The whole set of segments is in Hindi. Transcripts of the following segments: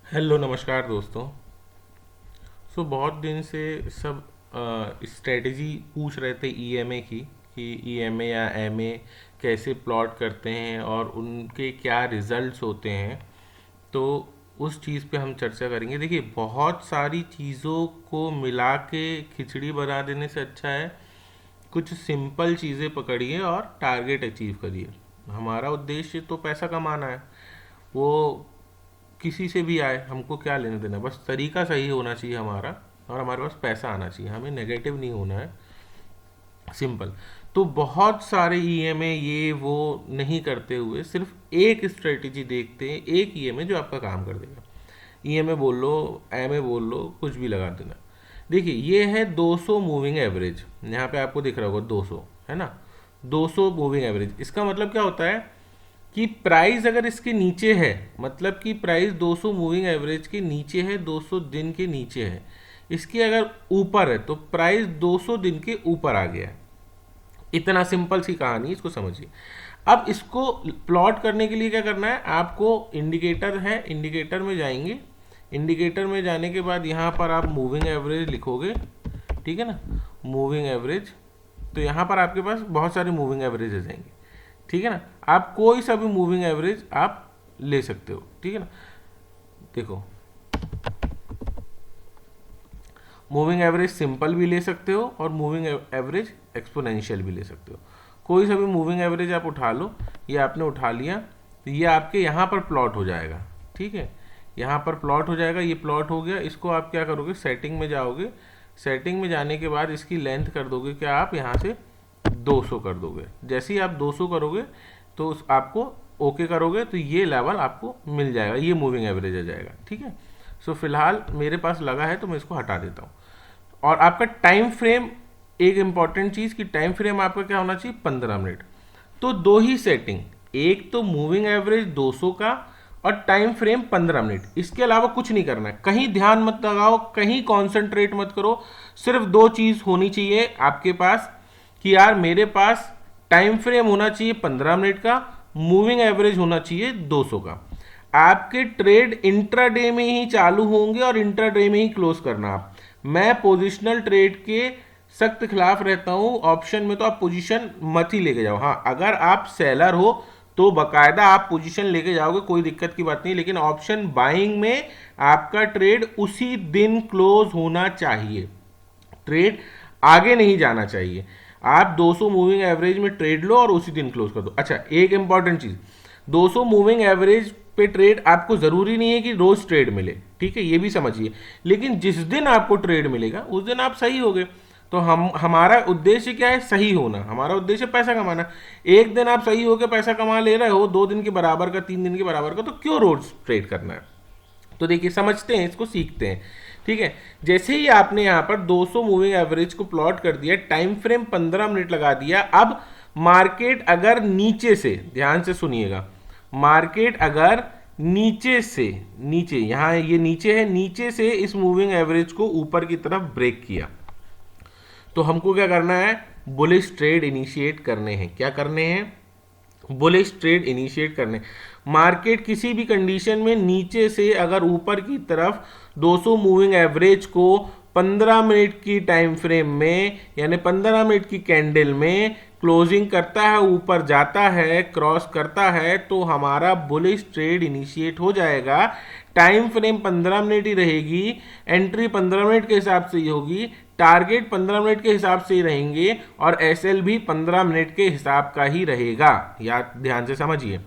हेलो नमस्कार दोस्तों। बहुत दिन से सब स्ट्रेटजी पूछ रहे थे ईएमए की कि ईएमए या एमए कैसे प्लॉट करते हैं और उनके क्या रिजल्ट्स होते हैं। तो उस चीज़ पे हम चर्चा करेंगे। देखिए, बहुत सारी चीज़ों को मिला के खिचड़ी बना देने से अच्छा है कुछ सिंपल चीज़ें पकड़िए और टारगेट अचीव करिए। हमारा उद्देश्य तो पैसा कमाना है। वो किसी से भी आए, हमको क्या लेना देना, बस तरीका सही होना चाहिए हमारा, और हमारे पास पैसा आना चाहिए, हमें नेगेटिव नहीं होना है। सिंपल। तो बहुत सारे ईएमए ये वो नहीं करते हुए सिर्फ एक स्ट्रेटेजी देखते हैं, एक ईएमए जो आपका काम कर देगा। ईएमए बोल लो, एमए बोल लो, कुछ भी लगा देना। देखिए, ये है 200 मूविंग एवरेज। यहाँ पे आपको दिख रहा होगा 200, है ना। 200 मूविंग एवरेज, इसका मतलब क्या होता है कि प्राइस अगर इसके नीचे है, मतलब कि प्राइस 200 मूविंग एवरेज के नीचे है, 200 दिन के नीचे है, इसके अगर ऊपर है तो प्राइस 200 दिन के ऊपर आ गया है। इतना सिंपल सी कहानी, इसको समझिए। अब इसको प्लॉट करने के लिए क्या करना है, आपको इंडिकेटर है, इंडिकेटर में जाएंगे। इंडिकेटर में जाने के बाद यहाँ पर आप मूविंग एवरेज लिखोगे, ठीक है ना, मूविंग एवरेज। तो यहाँ पर आपके पास बहुत सारे मूविंग एवरेजेस आएंगे, ठीक है ना। आप कोई सा भी मूविंग एवरेज आप ले सकते हो, ठीक है ना। देखो, मूविंग एवरेज सिंपल भी ले सकते हो और मूविंग एवरेज एक्सपोनेंशियल भी ले सकते हो। कोई सा भी मूविंग एवरेज आप उठा लो। ये आपने उठा लिया तो ये आपके यहाँ पर प्लॉट हो जाएगा, ठीक है। यहाँ पर प्लॉट हो जाएगा, ये प्लॉट हो गया। इसको आप क्या करोगे, सेटिंग में जाओगे। सेटिंग में जाने के बाद इसकी लेंथ कर दोगे, क्या आप यहाँ से 200 कर दोगे। जैसे ही आप 200 करोगे तो आपको ओके करोगे तो ये लेवल आपको मिल जाएगा, ये मूविंग एवरेज आ जाएगा, ठीक है। सो फिलहाल मेरे पास लगा है तो मैं इसको हटा देता हूँ। और आपका टाइम फ्रेम, एक इंपॉर्टेंट चीज़ कि टाइम फ्रेम आपका क्या होना चाहिए, 15 मिनट। तो दो ही सेटिंग, एक तो मूविंग एवरेज 200 का और टाइम फ्रेम 15 मिनट। इसके अलावा कुछ नहीं करना है, कहीं ध्यान मत लगाओ, कहीं कॉन्सेंट्रेट मत करो। सिर्फ दो चीज़ होनी चाहिए आपके पास कि यार मेरे पास टाइम फ्रेम होना चाहिए 15 मिनट का, मूविंग एवरेज होना चाहिए 200 का। आपके ट्रेड इंट्राडे में ही चालू होंगे और इंट्राडे में ही क्लोज करना आप। मैं पोजिशनल ट्रेड के सख्त खिलाफ रहता हूं। ऑप्शन में तो आप पोजीशन मत ही लेके जाओ। हाँ, अगर आप सेलर हो तो बकायदा आप पोजीशन लेके जाओगे, कोई दिक्कत की बात नहीं। लेकिन ऑप्शन बाइंग में आपका ट्रेड उसी दिन क्लोज होना चाहिए, ट्रेड आगे नहीं जाना चाहिए। आप 200 मूविंग एवरेज में ट्रेड लो और उसी दिन क्लोज कर दो। अच्छा, एक इंपॉर्टेंट चीज, 200 मूविंग एवरेज पे ट्रेड आपको जरूरी नहीं है कि रोज ट्रेड मिले, ठीक है, ये भी समझिए। लेकिन जिस दिन आपको ट्रेड मिलेगा उस दिन आप सही हो गए। तो हमारा उद्देश्य क्या है, सही होना। हमारा उद्देश्य पैसा कमाना। एक दिन आप सही होकर पैसा कमा ले रहे हो, 2 दिन के बराबर का, 3 दिन के बराबर का, तो क्यों रोज ट्रेड करना है। तो देखिए, समझते हैं, इसको सीखते हैं, ठीक है। जैसे ही आपने यहाँ पर 200 मूविंग एवरेज को प्लॉट कर दिया, टाइम फ्रेम 15 मिनट लगा दिया। अब मार्केट अगर नीचे से, ध्यान से सुनिएगा, मार्केट अगर नीचे से, नीचे यहाँ ये नीचे है, नीचे से इस मूविंग एवरेज को ऊपर की तरफ ब्रेक किया तो हमको क्या करना है, बुलिश ट्रेड इनिशिएट करने हैं। क्या करने हैं, बुलिश ट्रेड इनिशिएट करने। मार्केट किसी भी कंडीशन में नीचे से अगर ऊपर की तरफ 200 मूविंग एवरेज को 15 मिनट की टाइम फ्रेम में, यानी 15 मिनट की कैंडल में क्लोजिंग करता है, ऊपर जाता है, क्रॉस करता है, तो हमारा बुलिश ट्रेड इनिशिएट हो जाएगा। टाइम फ्रेम 15 मिनट ही रहेगी, एंट्री 15 मिनट के हिसाब से ही होगी, टारगेट 15 मिनट के हिसाब से ही रहेंगे और एसएल भी 15 मिनट के हिसाब का ही रहेगा। याद ध्यान से समझिए,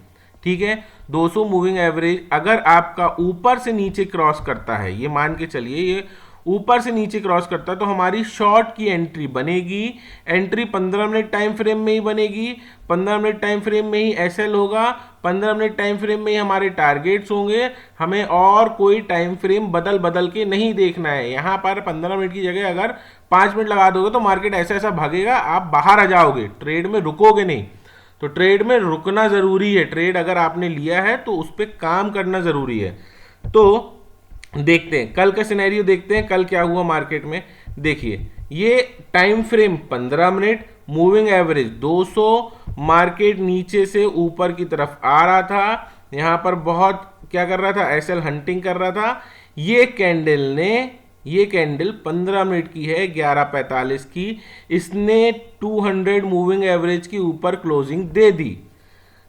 ठीक है। 200 मूविंग एवरेज अगर आपका ऊपर से नीचे क्रॉस करता है, ये मान के चलिए ये ऊपर से नीचे क्रॉस करता है, तो हमारी शॉर्ट की एंट्री बनेगी। एंट्री 15 मिनट टाइम फ्रेम में ही बनेगी, 15 मिनट टाइम फ्रेम में ही एसएल होगा, 15 मिनट टाइम फ्रेम में ही हमारे टारगेट्स होंगे। हमें और कोई टाइम फ्रेम बदल बदल के नहीं देखना है। यहाँ पर 15 मिनट की जगह अगर 5 मिनट लगा दोगे तो मार्केट ऐसा ऐसा भागेगा, आप बाहर आ जाओगे, ट्रेड में रुकोगे नहीं। तो ट्रेड में रुकना जरूरी है। ट्रेड अगर आपने लिया है तो उस पर काम करना जरूरी है। तो देखते हैं कल का सिनेरियो, देखते हैं कल क्या हुआ मार्केट में। देखिए, ये time frame 15 minute, moving average 200, market नीचे से ऊपर की तरफ आ रहा था। यहाँ पर बहुत क्या कर रहा था, एसएल हंटिंग कर रहा था। ये कैंडल 15 मिनट की है, 11:45 की, इसने 200 मूविंग एवरेज के ऊपर क्लोजिंग दे दी।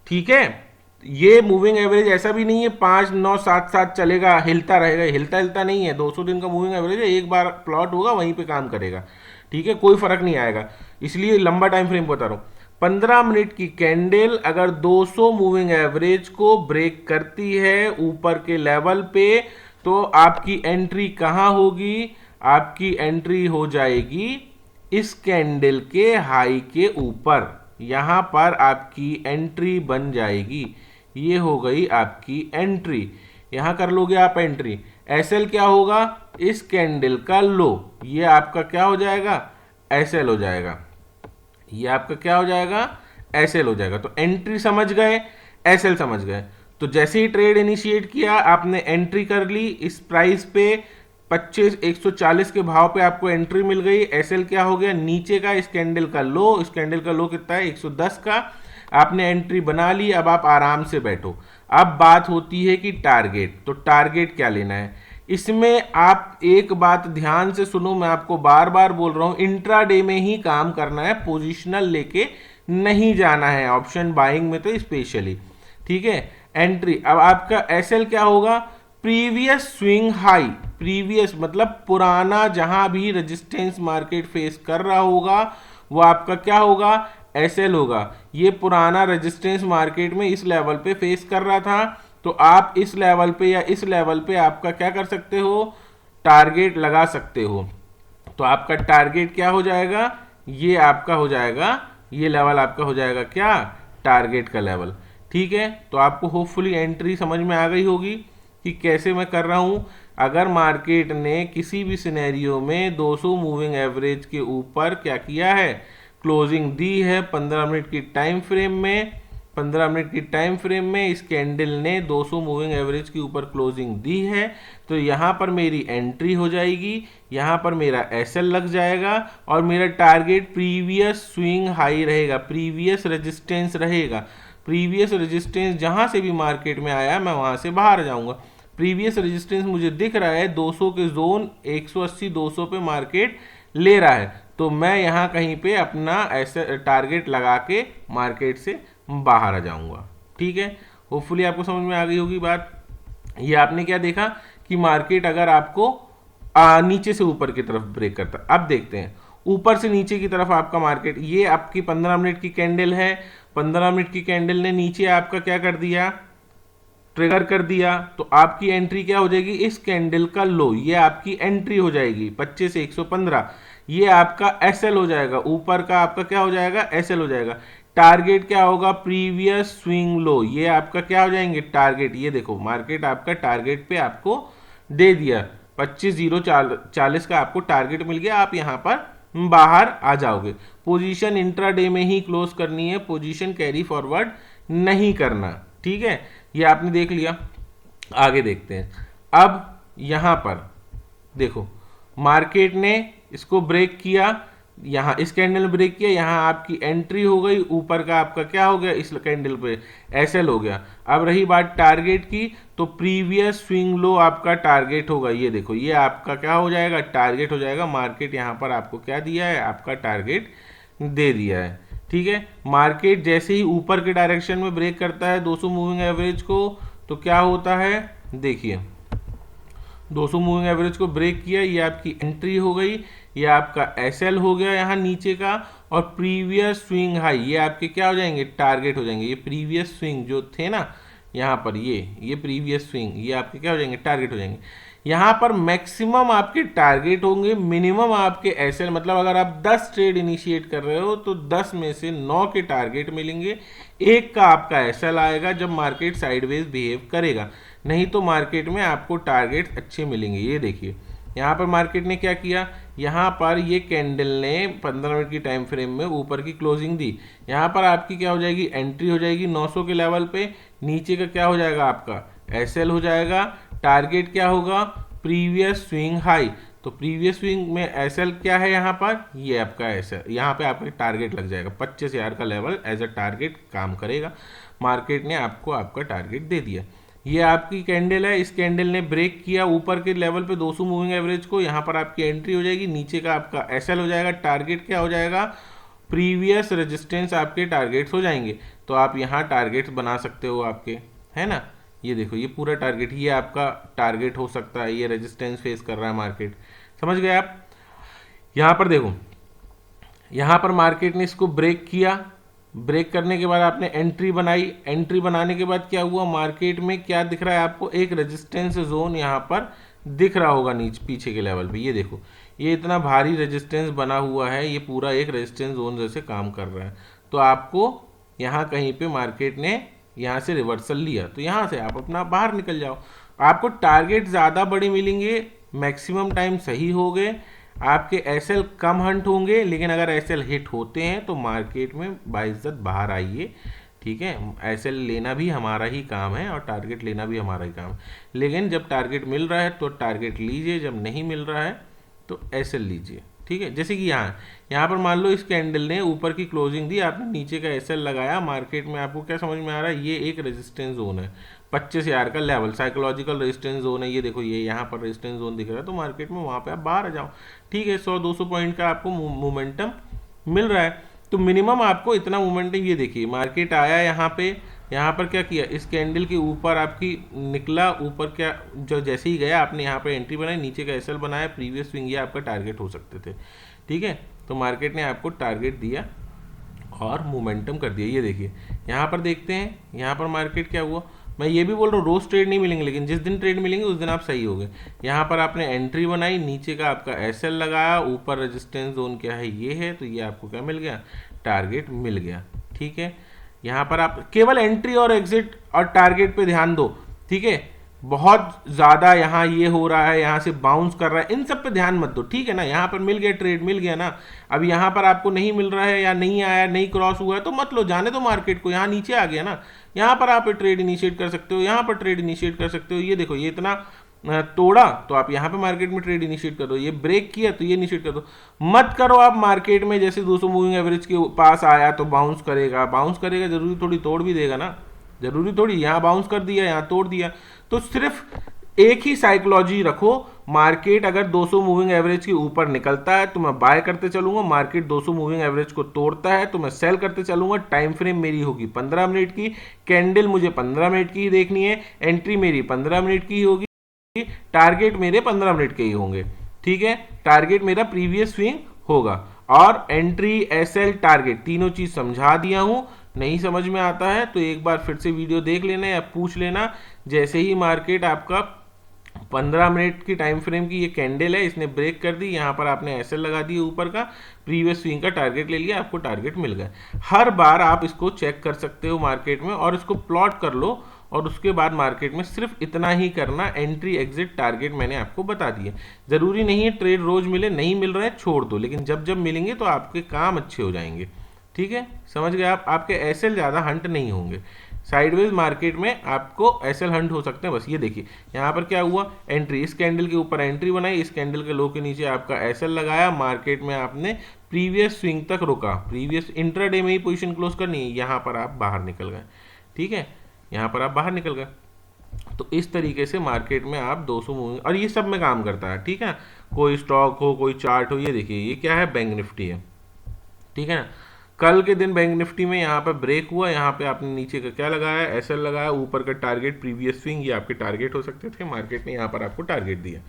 ठीक है, ये मूविंग एवरेज ऐसा भी नहीं है 5 9 7 7 चलेगा, हिलता रहेगा, हिलता हिलता नहीं है। 200 दिन का मूविंग एवरेज है, एक बार प्लॉट होगा वहीं पे काम करेगा। ठीक है, कोई फर्क नहीं आएगा, इसलिए लंबा टाइम फ्रेम बता रहा हूं। 15 मिनट की कैंडल अगर 200 मूविंग एवरेज को ब्रेक करती है ऊपर के लेवल पे, तो आपकी एंट्री कहां होगी, आपकी एंट्री हो जाएगी इस कैंडल के हाई के ऊपर। यहां पर आपकी एंट्री बन जाएगी, ये हो गई आपकी एंट्री। यहां कर लोगे आप एंट्री। एसएल क्या होगा, इस कैंडल का लो, ये आपका क्या हो जाएगा, एसएल हो जाएगा। ये आपका क्या हो जाएगा, एसएल हो जाएगा। तो एंट्री समझ गए, एसएल समझ गए। तो जैसे ही ट्रेड इनिशिएट किया, आपने एंट्री कर ली इस प्राइस पे 140 के भाव पे आपको एंट्री मिल गई। एसएल क्या हो गया, नीचे का इस कैंडल का लो, इस कैंडल का लो कितना है 110 का, आपने एंट्री बना ली। अब आप आराम से बैठो। अब बात होती है कि टारगेट, तो टारगेट क्या लेना है इसमें। आप एक बात ध्यान से सुनो, मैं आपको बार बार बोल रहा हूं, इंट्राडे में ही काम करना है, पोजिशनल लेके नहीं जाना है, ऑप्शन बाइंग में तो स्पेशली। ठीक है, एंट्री। अब आपका एसएल क्या होगा, प्रीवियस स्विंग हाई, प्रीवियस मतलब पुराना जहां भी रेजिस्टेंस मार्केट फेस कर रहा होगा वो आपका क्या होगा, एसएल होगा। ये पुराना रेजिस्टेंस मार्केट में इस लेवल पे फेस कर रहा था, तो आप इस लेवल पे या इस लेवल पे आपका क्या कर सकते हो, टारगेट लगा सकते हो। तो आपका टारगेट क्या हो जाएगा, ये आपका हो जाएगा, ये लेवल आपका हो जाएगा क्या, टारगेट का लेवल। ठीक है, तो आपको होपफुली एंट्री समझ में आ गई होगी कि कैसे मैं कर रहा हूं। अगर मार्केट ने किसी भी सिनेरियो में 200 मूविंग एवरेज के ऊपर क्या किया है, क्लोजिंग दी है 15 मिनट की टाइम फ्रेम में, 15 मिनट की टाइम फ्रेम में इस कैंडल ने 200 मूविंग एवरेज के ऊपर क्लोजिंग दी है, तो यहाँ पर मेरी एंट्री हो जाएगी, यहाँ पर मेरा एसएल लग जाएगा और मेरा टारगेट प्रीवियस स्विंग हाई रहेगा, प्रीवियस रेजिस्टेंस रहेगा। प्रीवियस रेजिस्टेंस जहाँ से भी मार्केट में आया मैं वहाँ से बाहर जाऊँगा। प्रीवियस रेजिस्टेंस मुझे दिख रहा है 200 के जोन, 180 200 पे मार्केट ले रहा है, तो मैं यहाँ कहीं पे अपना ऐसे टारगेट लगा के मार्केट से बाहर आ जाऊंगा। ठीक है, होपफुली आपको समझ में आ गई होगी बात। ये आपने क्या देखा कि मार्केट अगर आपको नीचे से ऊपर की तरफ ब्रेक करता, अब देखते हैं ऊपर से नीचे की तरफ आपका मार्केट, ये आपकी 15 मिनट की कैंडल है, 15 मिनट की कैंडल ने नीचे आपका क्या कर दिया, ट्रिगर कर दिया, तो आपकी एंट्री क्या हो जाएगी, इस कैंडल का लो, ये आपकी एंट्री हो जाएगी 25 से 115, ये आपका एसएल हो जाएगा, ऊपर का आपका क्या हो जाएगा, एसएल हो जाएगा। टारगेट क्या होगा, प्रीवियस स्विंग लो, ये आपका क्या हो जाएंगे, टारगेट। ये देखो मार्केट आपका टारगेट पे आपको दे दिया 25,040 का आपको टारगेट मिल गया, आप यहां पर बाहर आ जाओगे। पोजीशन इंट्राडे में ही क्लोज करनी है, पोजीशन कैरी फॉरवर्ड नहीं करना। ठीक है, ये आपने देख लिया। आगे देखते हैं। अब यहां पर देखो मार्केट ने इसको ब्रेक किया, यहां इस कैंडल ब्रेक किया, यहां आपकी एंट्री हो गई, ऊपर का आपका क्या हो गया, इस कैंडल पे एसएल हो गया। अब रही बात टारगेट की, तो प्रीवियस स्विंग लो आपका टारगेट होगा, ये देखो ये आपका क्या हो जाएगा, टारगेट हो जाएगा। मार्केट यहां पर आपको क्या दिया है, आपका टारगेट दे दिया है। ठीक है, मार्केट जैसे ही ऊपर के डायरेक्शन में ब्रेक करता है 200 मूविंग एवरेज को, तो क्या होता है, देखिए 200 मूविंग एवरेज को ब्रेक किया, ये आपकी एंट्री हो गई, ये आपका एसएल हो गया यहाँ नीचे का, और प्रीवियस स्विंग हाई ये आपके क्या हो जाएंगे, टारगेट हो जाएंगे। ये प्रीवियस स्विंग जो थे ना यहाँ पर, ये प्रीवियस स्विंग ये आपके क्या हो जाएंगे, टारगेट हो जाएंगे। यहाँ पर मैक्सिमम आपके टारगेट होंगे, मिनिमम आपके एसएल, मतलब अगर आप 10 ट्रेड इनिशिएट कर रहे हो तो 10 में से 9 के टारगेट मिलेंगे, एक का आपका एसएल आएगा जब मार्केट साइडवेज बिहेव करेगा, नहीं तो मार्केट में आपको टारगेट अच्छे मिलेंगे। ये देखिए यहाँ पर मार्केट ने क्या किया, यहाँ पर ये कैंडल ने 15 मिनट की टाइम फ्रेम में ऊपर की क्लोजिंग दी, यहाँ पर आपकी क्या हो जाएगी, एंट्री हो जाएगी 900 के लेवल पे, नीचे का क्या हो जाएगा, आपका एसएल हो जाएगा। टारगेट क्या होगा, प्रीवियस स्विंग हाई, तो प्रीवियस स्विंग में एसएल क्या है यहाँ पर, ये आपका एसएल, यहाँ पे आपका टारगेट लग जाएगा 25,000 का लेवल एज अ टारगेट काम करेगा। मार्केट ने आपको आपका टारगेट दे दिया। ये आपकी कैंडल है, इस कैंडल ने ब्रेक किया ऊपर के लेवल पे 200 मूविंग एवरेज को, यहाँ पर आपकी एंट्री हो जाएगी, नीचे का आपका एसएल हो जाएगा, टारगेट क्या हो जाएगा, प्रीवियस रेजिस्टेंस आपके टारगेट्स हो जाएंगे। तो आप यहाँ टारगेट्स बना सकते हो आपके, है ना। ये देखो ये पूरा टारगेट, ये आपका टारगेट हो सकता है, ये रेजिस्टेंस फेस कर रहा है मार्केट, समझ गए आप। यहाँ पर देखो, यहाँ पर मार्केट ने इसको ब्रेक किया, ब्रेक करने के बाद आपने एंट्री बनाई, एंट्री बनाने के बाद क्या हुआ, मार्केट में क्या दिख रहा है आपको, एक रेजिस्टेंस जोन यहाँ पर दिख रहा होगा नीचे पीछे के लेवल पे। ये देखो ये इतना भारी रेजिस्टेंस बना हुआ है, ये पूरा एक रेजिस्टेंस जोन जैसे काम कर रहा है। तो आपको यहाँ कहीं पे मार्केट ने यहाँ से रिवर्सल लिया, तो यहाँ से आप अपना बाहर निकल जाओ। आपको टारगेट ज़्यादा बड़े मिलेंगे, मैक्सिमम टाइम सही हो गए, आपके एसएल कम हंट होंगे, लेकिन अगर एसएल हिट होते हैं तो मार्केट में बाइज्जत बाहर आइए, ठीक है। एसएल लेना भी हमारा ही काम है और टारगेट लेना भी हमारा ही काम है, लेकिन जब टारगेट मिल रहा है तो टारगेट लीजिए, जब नहीं मिल रहा है तो एसएल लीजिए, ठीक है। जैसे कि यहाँ पर मान लो इस कैंडल ने ऊपर की क्लोजिंग दी, आपने नीचे का एसएल लगाया, मार्केट में आपको क्या समझ में आ रहा है, ये एक रेजिस्टेंस जोन है, 25,000 का लेवल, साइकोलॉजिकल रेजिस्टेंस जोन है। ये देखो ये यहाँ पर रेजिस्टेंस जोन दिख रहा है, तो मार्केट में वहाँ पे आप बाहर आ जाओ, ठीक है। 100-200 पॉइंट का आपको मोमेंटम मिल रहा है, तो मिनिमम आपको इतना मोमेंटम, ये देखिए मार्केट आया यहाँ पे, यहाँ पर क्या किया, इस कैंडल के ऊपर आपकी निकला, ऊपर क्या जो जैसे ही गया आपने यहाँ पे एंट्री बनाई, नीचे का एसएल बनाया, प्रीवियस स्विंग, ये आपका टारगेट हो सकते थे, ठीक है। तो मार्केट ने आपको टारगेट दिया और मोमेंटम कर दिया। ये देखिए यहाँ पर देखते हैं, यहाँ पर मार्केट क्या हुआ, मैं ये भी बोल रहा हूँ रोज ट्रेड नहीं मिलेंगे, लेकिन जिस दिन ट्रेड मिलेंगे उस दिन आप सही हो गए। यहाँ पर आपने एंट्री बनाई, नीचे का आपका एसएल लगाया, ऊपर रेजिस्टेंस जोन क्या है, ये है, तो ये आपको क्या मिल गया, टारगेट मिल गया, ठीक है। यहाँ पर आप केवल एंट्री और एग्जिट और टारगेट पे ध्यान दो, ठीक है। बहुत ज़्यादा यहाँ ये हो रहा है, यहाँ से बाउंस कर रहा है, इन सब पे ध्यान मत दो, ठीक है ना। यहाँ पर मिल गया, ट्रेड मिल गया ना, अब यहाँ पर आपको नहीं मिल रहा है या नहीं आया, नहीं क्रॉस हुआ है तो मत लो, जाने दो मार्केट को, यहाँ नीचे आ गया ना, यहाँ पर आप ट्रेड इनिशिएट कर सकते हो, यहाँ पर ट्रेड इनिशिएट कर सकते हो। ये देखो ये इतना तोड़ा तो आप यहाँ पे मार्केट में ट्रेड इनिशिएट कर दो, ये ब्रेक किया तो ये इनिशिएट कर दो। मत करो आप मार्केट में जैसे 200 मूविंग एवरेज के पास आया तो बाउंस करेगा, बाउंस करेगा, जरूरी थोड़ी तोड़ भी देगा ना, जरूरी थोड़ी, यहाँ बाउंस कर दिया यहाँ तोड़ दिया। तो सिर्फ एक ही साइकोलॉजी रखो, मार्केट अगर 200 मूविंग एवरेज के ऊपर निकलता है तो मैं बाय करते चलूंगा, मार्केट 200 मूविंग एवरेज को तोड़ता है तो मैं सेल करते चलूंगा। टाइम फ्रेम मेरी होगी 15 मिनट की, कैंडल मुझे 15 मिनट की ही देखनी है, एंट्री मेरी 15 मिनट की होगी, टारगेट मेरे 15 मिनट के ही होंगे, ठीक है। टारगेट मेरा प्रीवियस स्विंग होगा, और एंट्री एसएल टारगेट तीनों चीज समझा दिया हूं। नहीं समझ में आता है तो एक बार फिर से वीडियो देख लेना या पूछ लेना। जैसे ही मार्केट आपका 15 मिनट की टाइम फ्रेम की ये कैंडल है, इसने ब्रेक कर दी, यहाँ पर आपने एसएल लगा दिया, ऊपर का प्रीवियस स्विंग का टारगेट ले लिया, आपको टारगेट मिल गया। हर बार आप इसको चेक कर सकते हो मार्केट में, और इसको प्लॉट कर लो, और उसके बाद मार्केट में सिर्फ इतना ही करना, एंट्री एग्जिट टारगेट मैंने आपको बता दिए। जरूरी नहीं है ट्रेड रोज मिले, नहीं मिल रहा है छोड़ दो, लेकिन जब जब मिलेंगे तो आपके काम अच्छे हो जाएंगे, ठीक है। समझ गए आप, आपके एसएल ज़्यादा हंट नहीं होंगे। साइडवेज मार्केट में आपको एसएल हंट हो सकते हैं बस। ये देखिए यहाँ पर क्या हुआ, एंट्री, इस कैंडल के ऊपर एंट्री बनाई, इस कैंडल के लो के नीचे आपका एसएल लगाया, मार्केट में आपने प्रीवियस स्विंग तक रुका, प्रीवियस इंट्राडे में ही पोजीशन क्लोज करनी है, यहाँ पर आप बाहर निकल गए, ठीक है, यहाँ पर आप बाहर निकल गए। तो इस तरीके से मार्केट में आप 200 मूविंग, और ये सब में काम करता है, ठीक है। कोई स्टॉक हो, कोई चार्ट हो, ये देखिए ये क्या है, बैंक निफ्टी है, ठीक है ना। कल के दिन बैंक निफ्टी में यहाँ पर ब्रेक हुआ, यहाँ पे आपने नीचे का क्या लगाया, एसएल लगाया, ऊपर का टारगेट प्रीवियस स्विंग, ये आपके टारगेट हो सकते थे, मार्केट ने यहाँ पर आपको टारगेट दिया।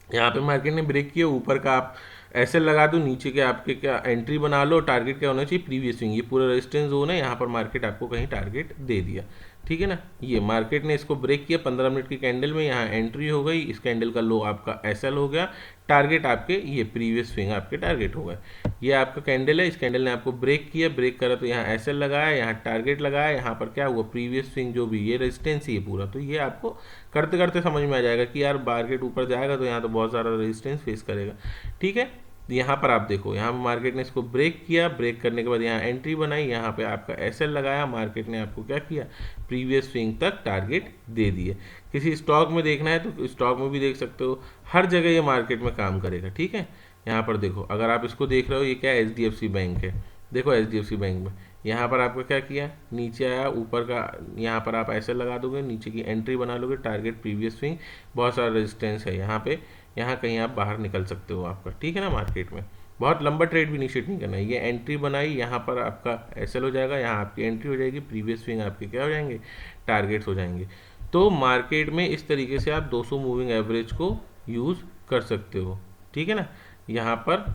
यहाँ पे मार्केट ने ब्रेक किया, ऊपर का आप एसएल लगा दो, नीचे के आपके क्या एंट्री बना लो, टारगेट क्या होना चाहिए, प्रीवियस स्विंग, ये पूरा रेजिस्टेंस जोन है, यहाँ पर मार्केट आपको कहीं टारगेट दे दिया, ठीक है ना। ये मार्केट ने इसको ब्रेक किया 15 मिनट की कैंडल में, यहाँ एंट्री हो गई, इस कैंडल का लो आपका एसएल हो गया, टारगेट आपके ये प्रीवियस स्विंग आपके टारगेट हो गए। ये आपका कैंडल है, इस कैंडल ने आपको ब्रेक किया, ब्रेक करा तो यहाँ एसएल लगाया, यहाँ टारगेट लगाया, यहाँ पर क्या हुआ, प्रीवियस स्विंग जो भी ये रेजिस्टेंस ही है पूरा। तो ये आपको करते करते समझ में आ जाएगा कि यार मार्केट ऊपर जाएगा तो यहाँ तो बहुत सारा रेजिस्टेंस फेस करेगा, ठीक है। यहाँ पर आप देखो, यहाँ पर मार्केट ने इसको ब्रेक किया, ब्रेक करने के बाद यहाँ एंट्री बनाई, यहाँ पे आपका एसएल लगाया, मार्केट ने आपको क्या किया, प्रीवियस स्विंग तक टारगेट दे दिए। किसी स्टॉक में देखना है तो स्टॉक में भी देख सकते हो, हर जगह ये मार्केट में काम करेगा, ठीक है। यहाँ पर देखो, अगर आप इसको देख रहे हो, ये क्या है, एचडीएफसी बैंक है, देखो एचडीएफसी बैंक में यहाँ पर आपका क्या किया, नीचे आया, ऊपर का यहाँ पर आप ऐसे लगा दोगे, नीचे की एंट्री बना लोगे, टारगेट प्रीवियस स्विंग, बहुत सारा रेजिस्टेंस है यहाँ पे, यहाँ कहीं आप बाहर निकल सकते हो आपका, ठीक है ना। मार्केट में बहुत लंबा ट्रेड भी इनिशिएट नहीं करना है। ये एंट्री बनाई, यहाँ पर आपका एसएल हो जाएगा, यहाँ आपकी एंट्री हो जाएगी, प्रीवियस स्विंग आपके क्या हो जाएंगे, टारगेट्स हो जाएंगे। तो मार्केट में इस तरीके से आप 200 मूविंग एवरेज को यूज़ कर सकते हो, ठीक है ना। यहाँ पर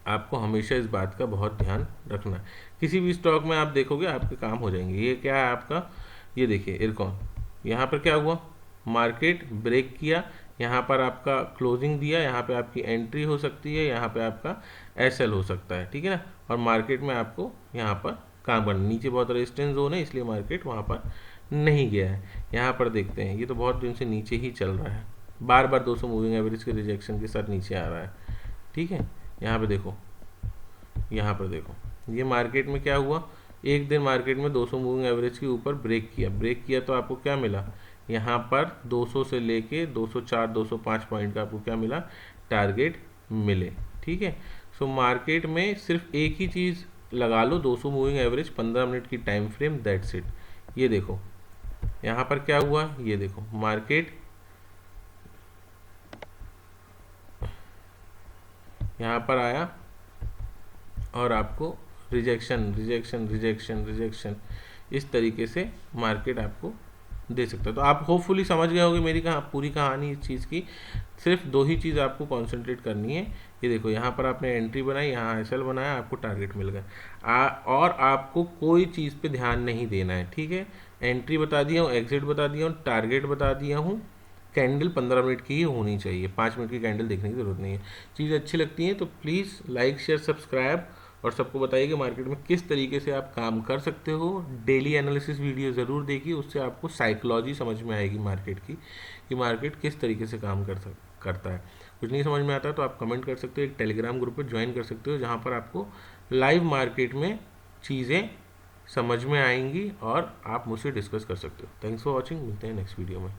आपको हमेशा इस बात का बहुत ध्यान रखना है। किसी भी स्टॉक में आप देखोगे आपके काम हो जाएंगे। ये क्या है आपका, ये देखिए इरकॉन, यहाँ पर क्या हुआ, मार्केट ब्रेक किया, यहाँ पर आपका क्लोजिंग दिया, यहाँ पे आपकी एंट्री हो सकती है, यहाँ पे आपका एसएल हो सकता है, ठीक है ना। और मार्केट में आपको यहाँ पर काम करना, नीचे बहुत रेजिस्टेंस जोन है इसलिए मार्केट वहाँ पर नहीं गया है। यहाँ पर देखते हैं, ये तो बहुत दिन से नीचे ही चल रहा है, बार बार 200 मूविंग एवरेज के रिजेक्शन के साथ नीचे आ रहा है, ठीक है। यहाँ पे देखो, यहाँ पर देखो, ये मार्केट में क्या हुआ, एक दिन मार्केट में 200 मूविंग एवरेज के ऊपर ब्रेक किया तो आपको क्या मिला, यहाँ पर 200 से लेके 204 205 पॉइंट का आपको क्या मिला, टारगेट मिले, ठीक है। सो मार्केट में सिर्फ एक ही चीज़ लगा लो, 200 मूविंग एवरेज 15 मिनट की टाइम फ्रेम, दैट्स इट। ये देखो यहाँ पर क्या हुआ, ये देखो मार्केट यहाँ पर आया और आपको रिजेक्शन इस तरीके से मार्केट आपको दे सकता है। तो आप होपफुली समझ गए होंगे मेरी पूरी कहानी इस चीज़ की। सिर्फ दो ही चीज़ आपको कॉन्सेंट्रेट करनी है। ये देखो यहाँ पर आपने एंट्री बनाई, यहाँ एसएल बनाया, आपको टारगेट मिल गया। और आपको कोई चीज़ पे ध्यान नहीं देना है, ठीक है। एंट्री बता दिया हूँ, एग्जिट बता दिया हूँ, टारगेट बता दिया हूँ, कैंडल 15 मिनट की ही होनी चाहिए, 5 मिनट की कैंडल देखने की ज़रूरत नहीं है। चीज़ अच्छी लगती है तो प्लीज़ लाइक शेयर सब्सक्राइब, और सबको बताइए कि मार्केट में किस तरीके से आप काम कर सकते हो। डेली एनालिसिस वीडियो ज़रूर देखिए, उससे आपको साइकोलॉजी समझ में आएगी मार्केट की, कि मार्केट किस तरीके से काम करता है। कुछ नहीं समझ में आता है तो आप कमेंट कर सकते हो, एक टेलीग्राम ग्रुप पर ज्वाइन कर सकते हो, जहाँ पर आपको लाइव मार्केट में चीज़ें समझ में आएंगी और आप मुझसे डिस्कस कर सकते हो। थैंक्स फॉर वॉचिंग, मिलते हैं नेक्स्ट वीडियो में।